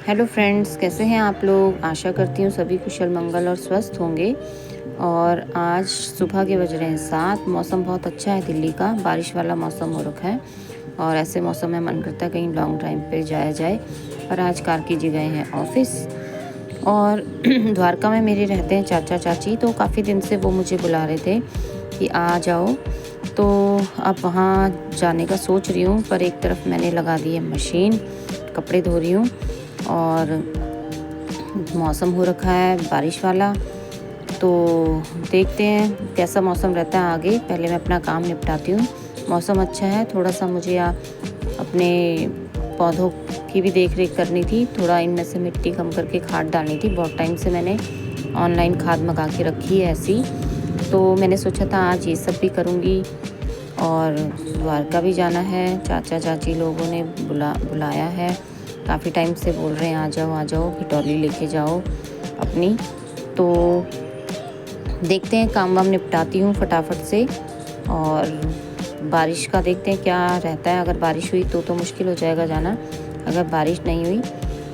Hello friends, कैसे हैं आप लोग। आशा करती हूँ सभी कुशल मंगल और स्वस्थ होंगे। और आज सुबह के बज रहे हैं 7। मौसम बहुत अच्छा है, दिल्ली का बारिश वाला मौसम हो रखा है। और ऐसे मौसम में मन करता है कहीं लॉन्ग ड्राइव पे जाया जाए। पर आज कारकी जी गए हैं ऑफिस। और द्वारका में मेरे रहते हैं चाचा चाची, तो काफ़ी दिन से वो मुझे बुला रहे थे कि आ जाओ। तो अब वहाँ जाने का सोच रही हूँ, पर एक तरफ मैंने लगा दी है मशीन, कपड़े धो रही हूँ। और मौसम हो रखा है बारिश वाला, तो देखते हैं कैसा मौसम रहता है आगे। पहले मैं अपना काम निपटाती हूँ। मौसम अच्छा है, थोड़ा सा मुझे अपने पौधों की भी देख रेख करनी थी। थोड़ा इनमें से मिट्टी कम करके खाद डालनी थी। बहुत टाइम से मैंने ऑनलाइन खाद मंगा के रखी है ऐसी, तो मैंने सोचा था आज ये सब भी करूँगी। और द्वारका भी जाना है, चाचा चाची लोगों ने बुलाया है। काफ़ी टाइम से बोल रहे हैं आ जाओ, भिटौली लेके जाओ अपनी। तो देखते हैं, काम वाम निपटाती हूँ फटाफट से। और बारिश का देखते हैं क्या रहता है। अगर बारिश हुई तो मुश्किल हो जाएगा जाना। अगर बारिश नहीं हुई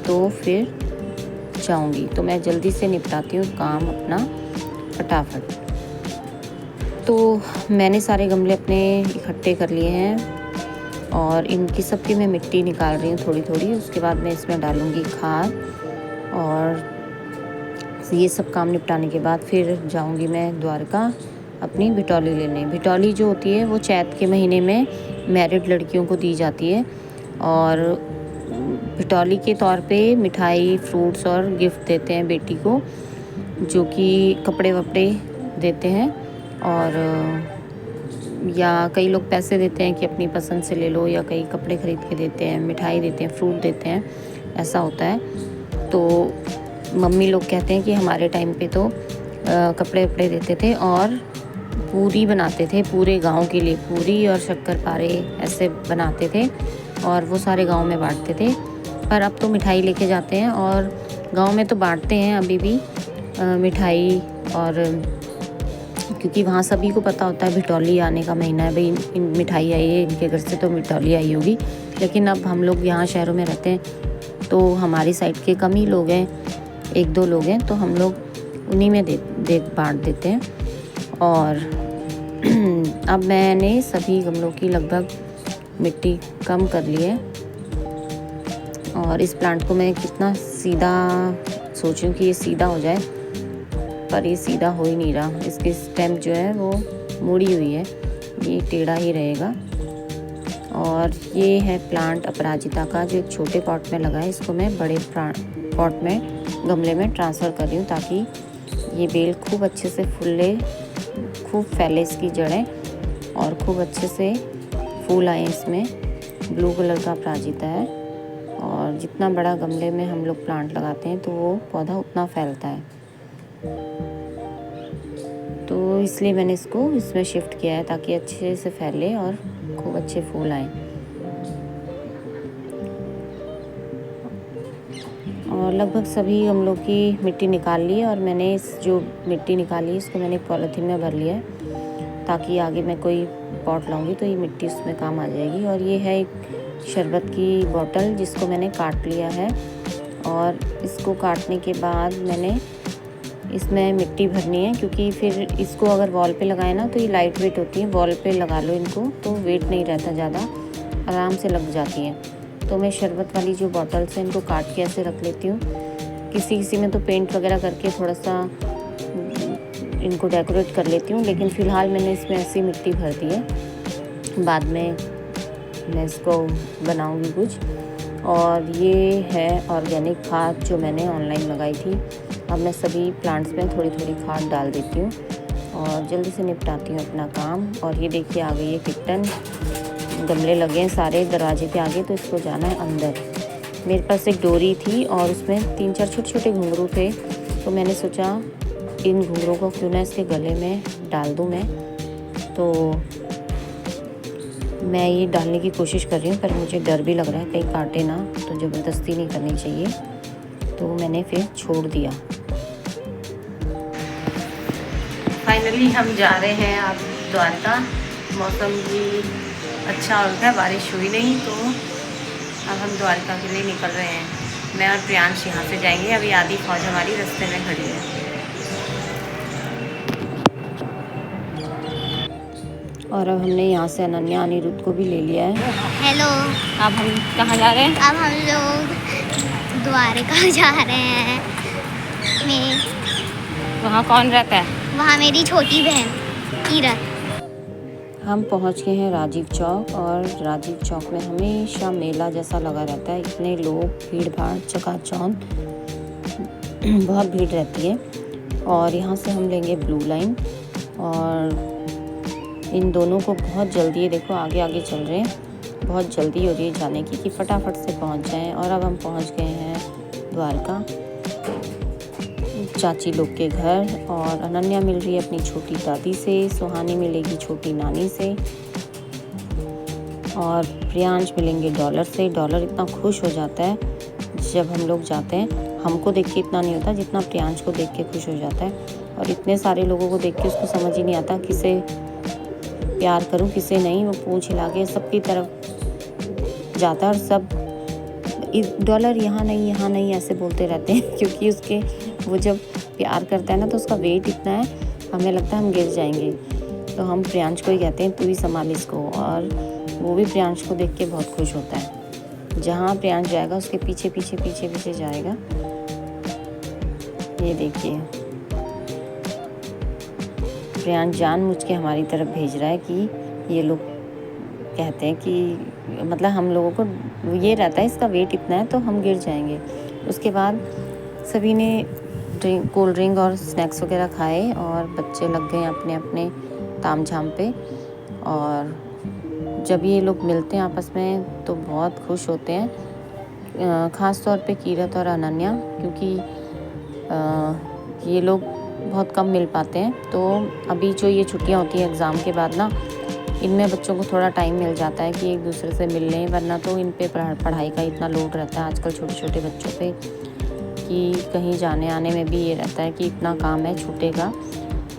तो फिर जाऊँगी। तो मैं जल्दी से निपटाती हूँ काम अपना फटाफट। तो मैंने सारे गमले अपने इकट्ठे कर लिए हैं और इनकी सबकी मैं मिट्टी निकाल रही हूँ थोड़ी थोड़ी। उसके बाद मैं इसमें डालूँगी खाद। और ये सब काम निपटाने के बाद फिर जाऊँगी मैं द्वारका अपनी भिटौली लेने। भिटौली जो होती है वो चैत के महीने में मैरिड लड़कियों को दी जाती है। और भिटौली के तौर पे मिठाई, फ्रूट्स और गिफ्ट देते हैं बेटी को, जो कि कपड़े वपड़े देते हैं। और या कई लोग पैसे देते हैं कि अपनी पसंद से ले लो, या कई कपड़े खरीद के देते हैं, मिठाई देते हैं, फ्रूट देते हैं, ऐसा होता है। तो मम्मी लोग कहते हैं कि हमारे टाइम पे तो कपड़े वपड़े देते थे और पूरी बनाते थे पूरे गांव के लिए। पूरी और शक्करपारे ऐसे बनाते थे और वो सारे गांव में बांटते थे। पर अब तो मिठाई लेके जाते हैं और गांव में तो बांटते हैं अभी भी मिठाई। और क्योंकि वहाँ सभी को पता होता है भिटौली आने का महीना है, भाई मिठाई आई है, इनके घर से तो भिटौली आई होगी। लेकिन अब हम लोग यहाँ शहरों में रहते हैं तो हमारी साइड के कम ही लोग हैं, 1-2 लोग हैं, तो हम लोग उन्हीं में बांट देते हैं। और अब मैंने सभी गमलों की लगभग मिट्टी कम कर ली है। और इस प्लांट को मैं कितना सीधा सोचूं कि ये सीधा हो जाए, पर ये सीधा हो ही नहीं रहा। इसकी स्टेम जो है वो मुड़ी हुई है, ये टेढ़ा ही रहेगा। और ये है प्लांट अपराजिता का, जो एक छोटे पॉट में लगा है। इसको मैं बड़े पॉट में गमले में ट्रांसफ़र कर रही हूँ ताकि ये बेल खूब अच्छे से फूले, खूब फैले इसकी जड़ें और खूब अच्छे से फूल आए इसमें। ब्लू कलर का अपराजिता है और जितना बड़ा गमले में हम लोग प्लांट लगाते हैं तो वो पौधा उतना फैलता है। तो इसलिए मैंने इसको इसमें शिफ्ट किया है ताकि अच्छे से फैले और खूब अच्छे फूल आए। और लगभग सभी गमलों की मिट्टी निकाल ली है और मैंने इस जो मिट्टी निकाली इसको मैंने पॉलीथीन में भर लिया है ताकि आगे मैं कोई पॉट लाऊंगी तो ये मिट्टी उसमें काम आ जाएगी। और ये है एक शरबत की बोतल जिसको मैंने काट लिया है। और इसको काटने के बाद मैंने इसमें मिट्टी भरनी है, क्योंकि फिर इसको अगर वॉल पे लगाए ना तो ये लाइट वेट होती है। वॉल पे लगा लो इनको तो वेट नहीं रहता ज़्यादा, आराम से लग जाती हैं। तो मैं शरबत वाली जो बॉटल्स हैं इनको काट के ऐसे रख लेती हूँ। किसी में तो पेंट वगैरह करके थोड़ा सा इनको डेकोरेट कर लेती हूँ, लेकिन फ़िलहाल मैंने इसमें ऐसी मिट्टी भर दी है। बाद में मैं इसको बनाऊँगी कुछ। और ये है ऑर्गेनिक खाद जो मैंने ऑनलाइन मंगाई थी। अब मैं सभी प्लांट्स में थोड़ी थोड़ी खाद डाल देती हूँ और जल्दी से निपटाती हूँ अपना काम। और ये देखिए आ गई है किट्टन। गमले लगे हैं सारे दरवाजे के आगे, तो इसको जाना है अंदर। मेरे पास एक डोरी थी और उसमें 3-4 छोटे छोटे घुंघरू थे, तो मैंने सोचा इन घुंघरू को क्यों ना इसके गले में डाल दूँ मैं। तो मैं ये डालने की कोशिश कर रही हूँ, पर मुझे डर भी लग रहा है कहीं काटे ना, तो ज़बरदस्ती नहीं करनी चाहिए। तो मैंने फिर छोड़ दिया। फाइनली हम जा रहे हैं अब द्वारका। मौसम भी अच्छा हो गया, बारिश हुई नहीं, तो अब हम द्वारका के लिए निकल रहे हैं। मैं और प्रियांश यहाँ से जाएंगे। अभी आधी फौज हमारी रास्ते में खड़ी है। और अब हमने यहाँ से अनन्या अनिरुद्ध को भी ले लिया है। हेलो। अब हम कहाँ जा रहे हैं? अब हम लोग द्वारका जा रहे हैं। वहाँ कौन रहता है? वहाँ मेरी छोटी बहन कीरत। हम पहुँच गए हैं राजीव चौक, और राजीव चौक में हमेशा मेला जैसा लगा रहता है। इतने लोग, भीड़ भाड़, चकाचौंध, बहुत भीड़ रहती है। और यहाँ से हम लेंगे ब्लू लाइन, और इन दोनों को बहुत जल्दी है, देखो आगे आगे चल रहे हैं, बहुत जल्दी हो रही है जाने की कि फटाफट से पहुँच जाएं। और अब हम पहुँच गए हैं द्वारका, चाची लोग के घर। और अनन्या मिल रही है अपनी छोटी दादी से, सुहानी मिलेगी छोटी नानी से, और प्रियांश मिलेंगे डॉलर से। डॉलर इतना खुश हो जाता है जब हम लोग जाते हैं, हमको देख के इतना नहीं होता जितना प्रियांश को देख के खुश हो जाता है। और इतने सारे लोगों को देख के उसको समझ ही नहीं आता किसे प्यार करूं किसे नहीं। वो पूंछ हिला के सबकी तरफ जाता है, और सब डॉलर यहाँ नहीं ऐसे बोलते रहते हैं क्योंकि उसके वो जब प्यार करता है ना तो उसका वेट इतना है, हमें लगता है हम गिर जाएंगे। तो हम प्रियांश को ही कहते हैं तू ही संभाल इसको, और वो भी प्रियांश को देख के बहुत खुश होता है। जहाँ प्रियांश जाएगा उसके पीछे पीछे पीछे पीछे जाएगा। ये देखिए प्रियांश जानबूझ के हमारी तरफ भेज रहा है कि ये लोग कहते हैं कि मतलब हम लोगों को ये रहता है इसका वेट इतना है तो हम गिर जाएंगे। उसके बाद सभी ने कोल्ड ड्रिंक और स्नैक्स वगैरह खाए, और बच्चे लग गए अपने अपने ताम झाम पे। और जब ये लोग मिलते हैं आपस में तो बहुत खुश होते हैं, ख़ास तौर पे कीरत और अनन्या, क्योंकि ये लोग बहुत कम मिल पाते हैं। तो अभी जो ये छुट्टियां होती हैं एग्ज़ाम के बाद ना, इनमें बच्चों को थोड़ा टाइम मिल जाता है कि एक दूसरे से मिल लें, वरना तो इन पे पढ़ाई का इतना लोड रहता है आजकल छोटे छोटे बच्चों पे कि कहीं जाने आने में भी ये रहता है कि इतना काम है छूटेगा।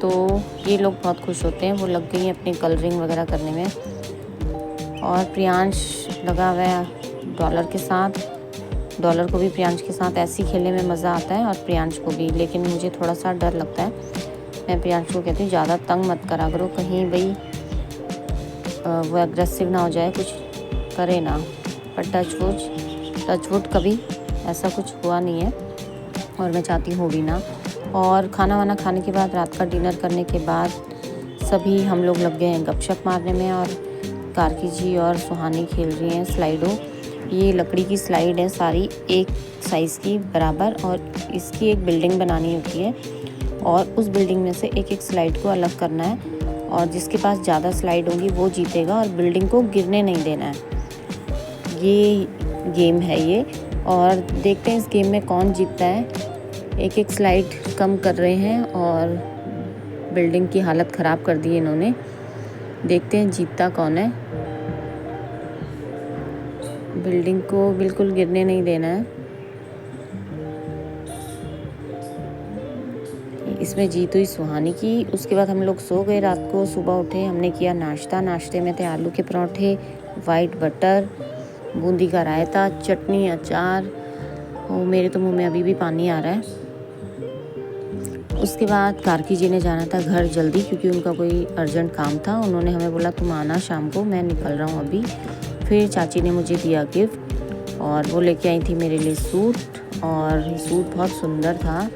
तो ये लोग बहुत खुश होते हैं, वो लग गई हैं अपनी कलरिंग वगैरह करने में। और प्रियांश लगा हुआ है डॉलर के साथ। डॉलर को भी प्रियांश के साथ ऐसे ही खेलने में मज़ा आता है, और प्रियांश को भी, लेकिन मुझे थोड़ा सा डर लगता है। मैं प्रियांश को कहती हूँ ज़्यादा तंग मत करा करो, कहीं भाई वो एग्रेसिव ना हो जाए, कुछ करे ना। पर टचवुड कभी ऐसा कुछ हुआ नहीं है, और मैं चाहती हूँ भी ना। और खाना वाना खाने के बाद, रात का डिनर करने के बाद, सभी हम लोग लग गए हैं गपशप मारने में। और कार्की जी और सुहानी खेल रही हैं स्लाइडो। ये लकड़ी की स्लाइड है सारी एक साइज़ की बराबर, और इसकी एक बिल्डिंग बनानी होती है, और उस बिल्डिंग में से एक एक स्लाइड को अलग करना है, और जिसके पास ज़्यादा स्लाइड होंगी वो जीतेगा, और बिल्डिंग को गिरने नहीं देना है। ये गेम है ये, और देखते हैं इस गेम में कौन जीतता है। एक एक स्लाइड कम कर रहे हैं, और बिल्डिंग की हालत ख़राब कर दी है इन्होंने। देखते हैं जीतता कौन है। बिल्डिंग को बिल्कुल गिरने नहीं देना है। इसमें जीत हुई सुहानी की। उसके बाद हम लोग सो गए रात को। सुबह उठे, हमने किया नाश्ता। नाश्ते में थे आलू के पराठे, वाइट बटर, बूंदी का रायता, चटनी, अचार। और मेरे तो मुंह में अभी भी पानी आ रहा है। उसके बाद कार्की जी ने जाना था घर जल्दी, क्योंकि उनका कोई अर्जेंट काम था। उन्होंने हमें बोला तुम आना शाम को, मैं निकल रहा हूँ अभी। फिर चाची ने मुझे दिया गिफ्ट, और वो लेके आई थी मेरे लिए सूट, और सूट बहुत सुंदर था।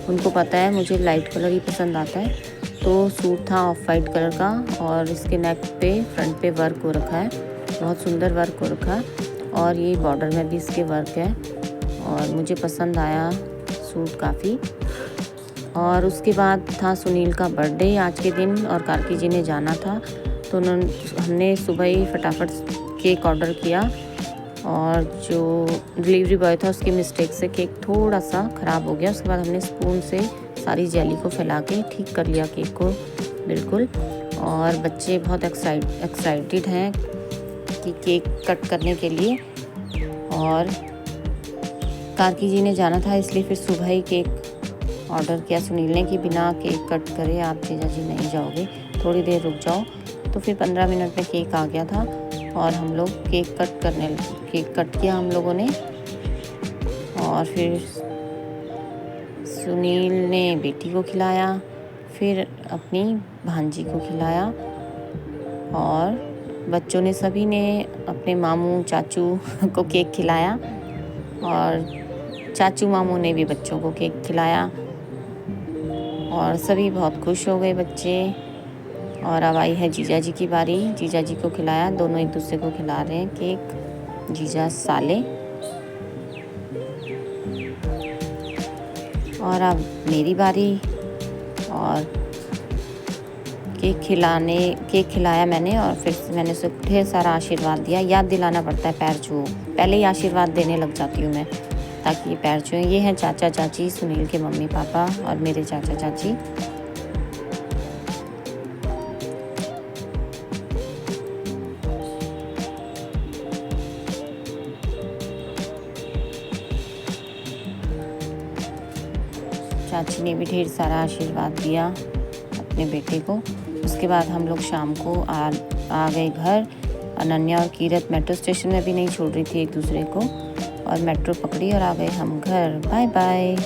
उनको पता है मुझे लाइट कलर ही पसंद आता है, तो सूट था ऑफ वाइट कलर का, और इसके नेक पे फ्रंट पे वर्क हो रखा है, बहुत सुंदर वर्क हो रखा है, और ये बॉर्डर में भी इसके वर्क है, और मुझे पसंद आया सूट काफ़ी। और उसके बाद था सुनील का बर्थडे आज के दिन, और कार्की जी ने जाना था, तो हमने सुबह ही फटाफट केक ऑर्डर किया, और जो डिलीवरी बॉय था उसकी मिस्टेक से केक थोड़ा सा ख़राब हो गया। उसके बाद हमने स्पून से सारी जेली को फैला के ठीक कर लिया केक को बिल्कुल। और बच्चे बहुत एक्साइटेड हैं कि केक कट करने के लिए, और कार्की जी ने जाना था इसलिए फिर सुबह ही केक ऑर्डर किया सुनील ने कि बिना केक कट करे आप जीजा जी नहीं जाओगे, थोड़ी देर रुक जाओ। तो फिर 15 मिनट में केक आ गया था, और हम लोग केक कट किया हम लोगों ने। और फिर सुनील ने बेटी को खिलाया, फिर अपनी भांजी को खिलाया और बच्चों ने सभी ने अपने मामू चाचू को केक खिलाया और चाचू मामू ने भी बच्चों को केक खिलाया और सभी बहुत खुश हो गए बच्चे। और अब आई है जीजा जी की बारी। जीजा जी को खिलाया, दोनों एक दूसरे को खिला रहे हैं केक, जीजा साले। और अब मेरी बारी और केक खिलाया मैंने और फिर मैंने उसे ढेर सारा आशीर्वाद दिया। याद दिलाना पड़ता है पैर छुओ, पहले ही आशीर्वाद देने लग जाती हूँ मैं ताकि ये पैर छुएं। ये हैं चाचा चाची, सुनील के मम्मी पापा और मेरे चाचा चाची। चाची ने भी ढेर सारा आशीर्वाद दिया अपने बेटे को। उसके बाद हम लोग शाम को आ गए घर। अनन्या और कीरत मेट्रो स्टेशन में भी नहीं छोड़ रही थी एक दूसरे को और मेट्रो पकड़ी और आ गए हम घर। Bye bye.